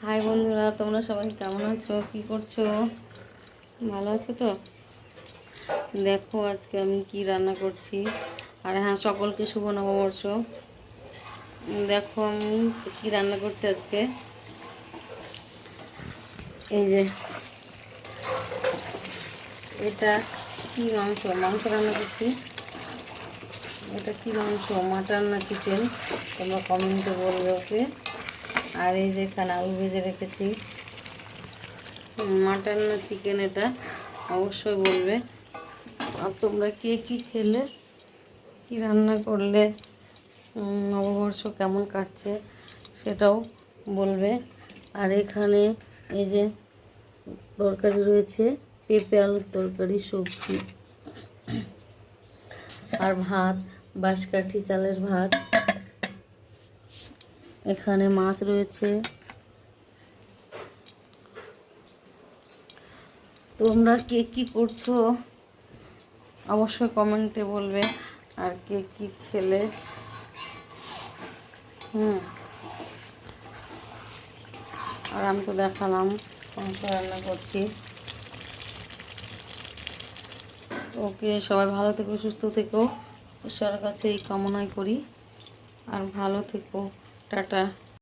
High বন্ধুরা, তোমরা সবাই কেমন আছো, কি করছো? ভালো আছো তো? দেখো আজকে আমি কি রান্না করছি। আর হ্যাঁ, সকলকে শুভ নববর্ষ। দেখো আমি কি রান্না করছি আজকে। এই যে এটা কি মাংস রান্না করছি। এটা কি মাংস, মাটন না চিকেন? তোমরা কমেন্টে বলবে ওকে। আর এই যে এখানে আলু ভেজে রেখেছি। মাটন না চিকেন এটা অবশ্যই বলবে। আর তোমরা কে কী খেলে, কি রান্না করলে, নববর্ষ কেমন কাটছে সেটাও বলবে। আর এখানে এই যে তরকারি রয়েছে, পেঁপে আলুর তরকারি, সবজি আর ভাত, বাঁশকাঠি চালের ভাত। এখানে মাছ রয়েছে। তোমরা কে কী করছো অবশ্যই কমেন্টে বলবে। আর কে কী খেলে। আর আমি তো দেখালাম মাংস রান্না করছি। ওকে, সবাই ভালো থেকো, সুস্থ থেকো, ঈশ্বরের কাছে এই কামনাই করি। আর ভালো থেকো, টাটা।